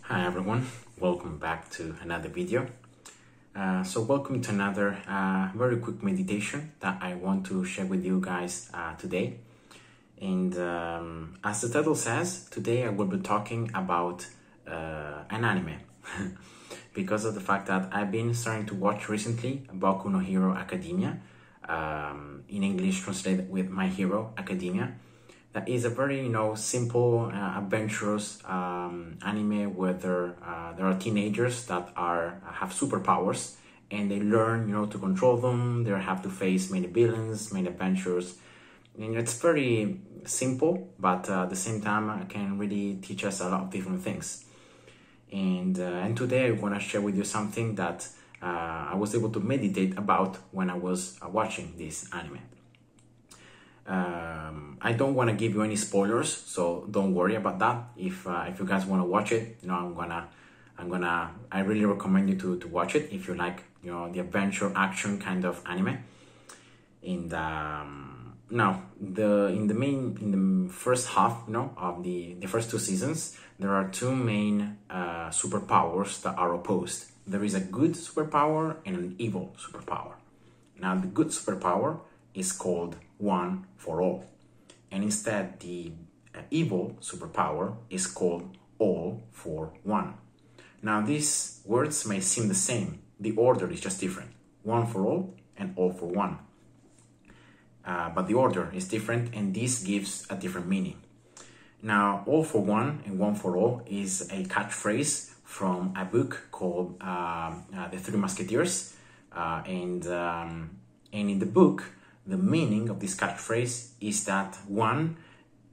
Hi everyone, welcome back to another video. Welcome to another very quick meditation that I want to share with you guys today. And as the title says, today I will be talking about an anime because of the fact that I've been starting to watch recently Boku no Hero Academia, in English translated with My Hero Academia. That is a very, simple, adventurous anime where there are teenagers that have superpowers, and they learn, to control them. They have to face many villains, many adventures. And it's very simple, but at the same time, it can really teach us a lot of different things. And today I want to share with you something that I was able to meditate about when I was watching this anime. I don't want to give you any spoilers, so don't worry about that. If you guys want to watch it, I really recommend you to watch it if you like, the adventure action kind of anime. And now in the first half, of the first two seasons, there are two main superpowers that are opposed. There is a good superpower and an evil superpower. Now the good superpower is called One for All, and instead the evil superpower is called All for One. Now these words may seem the same, the order is just different: One for All and All for One. But the order is different, and this gives a different meaning. Now, All for One and One for All is a catchphrase from a book called The Three Musketeers, and in the book, the meaning of this catchphrase is that one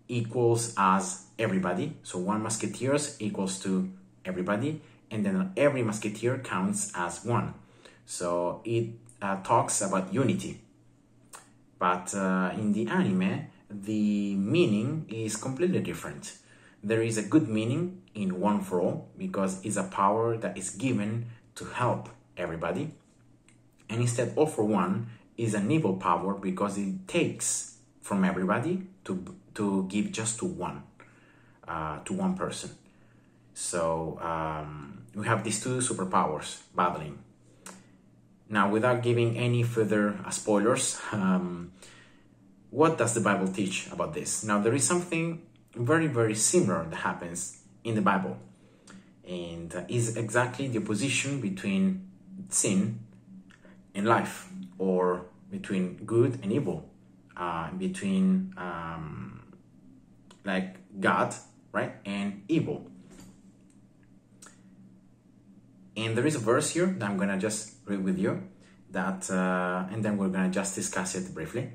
equals as everybody. So one musketeers equals to everybody, and then every musketeer counts as one. So it talks about unity. But in the anime, the meaning is completely different. There is a good meaning in One for All because it's a power that is given to help everybody. And instead, All for One is an evil power because it takes from everybody to give just to one person. So we have these two superpowers battling. Now, without giving any further spoilers, what does the Bible teach about this? Now, there is something very, very similar that happens in the Bible, and is exactly the opposition between sin and life, or between good and evil, between like God, right, and evil. And there is a verse here that I'm gonna just read with you, that and then we're gonna just discuss it briefly.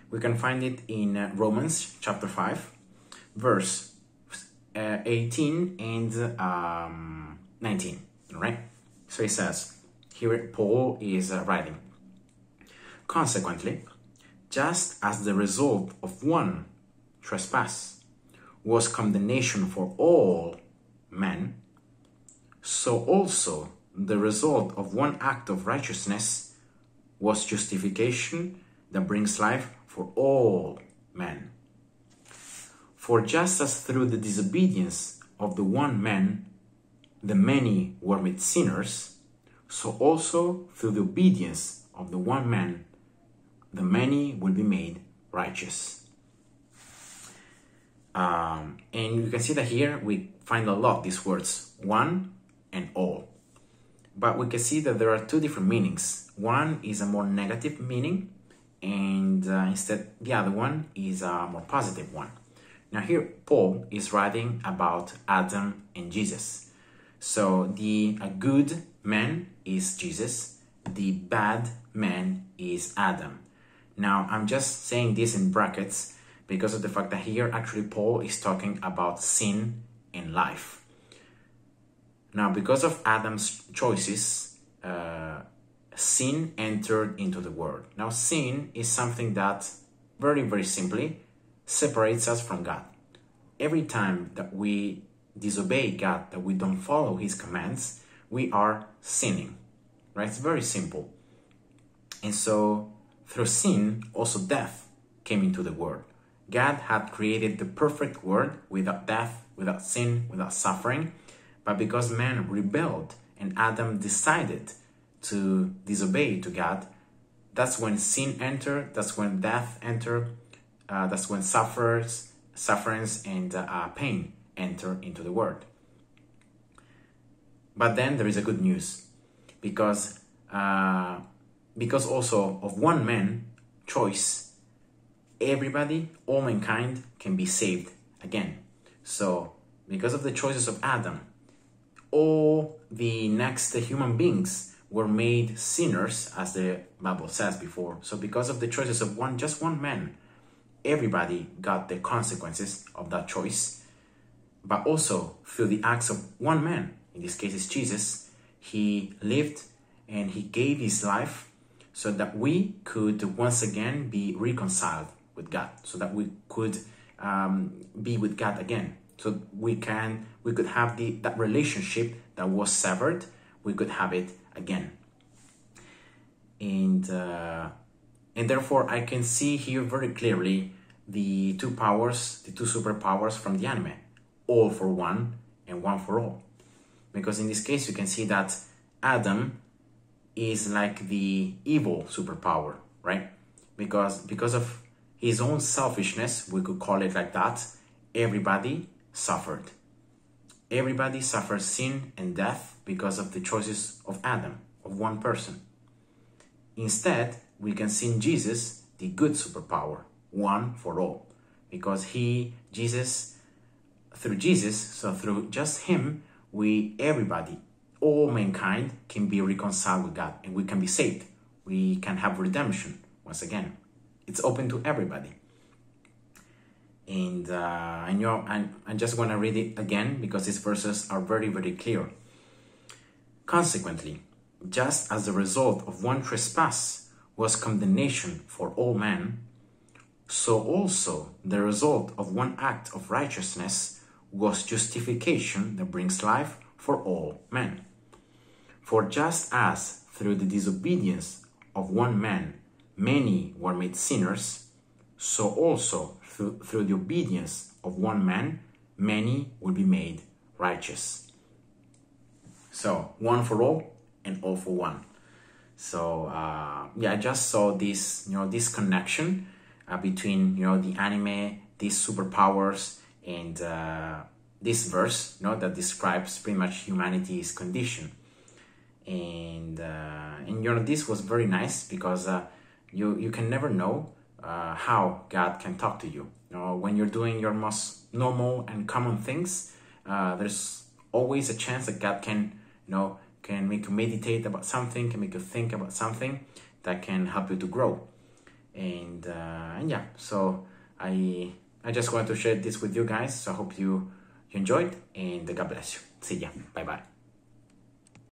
We can find it in Romans chapter 5, verse 18 and 19, right? So it says, here Paul is writing, "Consequently, just as the result of one trespass was condemnation for all men, so also the result of one act of righteousness was justification that brings life for all men. For just as through the disobedience of the one man the many were made sinners, so also through the obedience of the one man the many will be made righteous." And you can see that here we find a lot these words, one and all. But we can see that there are two different meanings. One is a more negative meaning, and instead the other one is a more positive one. Now here Paul is writing about Adam and Jesus. So the good man is Jesus, the bad man is Adam. Now I'm just saying this in brackets because of the fact that here actually Paul is talking about sin and life. Now, because of Adam's choices, sin entered into the world. Now, sin is something that very, very simply separates us from God. Every time that we disobey God, that we don't follow His commands, we are sinning, right? It's very simple. And so, through sin, also death came into the world. God had created the perfect world without death, without sin, without suffering. But because man rebelled and Adam decided to disobey to God, that's when sin entered, that's when death entered, that's when sufferings and pain enter into the world. But then there is a good news, because also of one man choice, everybody, all mankind can be saved again. So because of the choices of Adam, all the next human beings were made sinners, as the Bible says before. So because of the choices of just one man, everybody got the consequences of that choice. But also through the acts of one man, in this case is Jesus, he lived and he gave his life so that we could once again be reconciled with God, so that we could be with God again. So we could have that relationship that was severed, we could have it again. And therefore I can see here very clearly the two superpowers from the anime, all for one and one for all. Because in this case you can see that Adam is like the evil superpower, right? Because of his own selfishness, we could call it like that, everybody suffered. Everybody suffers sin and death because of the choices of Adam, of one person. Instead, we can see in Jesus the good superpower, one for all. Because through just him, everybody, all mankind can be reconciled with God and we can be saved. We can have redemption once again. It's open to everybody. And I just want to read it again because these verses are very, very clear. Consequently, just as the result of one trespass was condemnation for all men, so also the result of one act of righteousness was justification that brings life for all men. For just as through the disobedience of one man many were made sinners, so also through the obedience of one man many will be made righteous. So one for all and all for one. So I just saw this this connection between the anime, these superpowers, and this verse that describes pretty much humanity's condition. And this was very nice because you can never know how God can talk to you. When you're doing your most normal and common things, there's always a chance that God can make you meditate about something, can make you think about something that can help you to grow. And so I just wanted to share this with you guys. So I hope you enjoyed, and God bless you. See ya. Bye bye.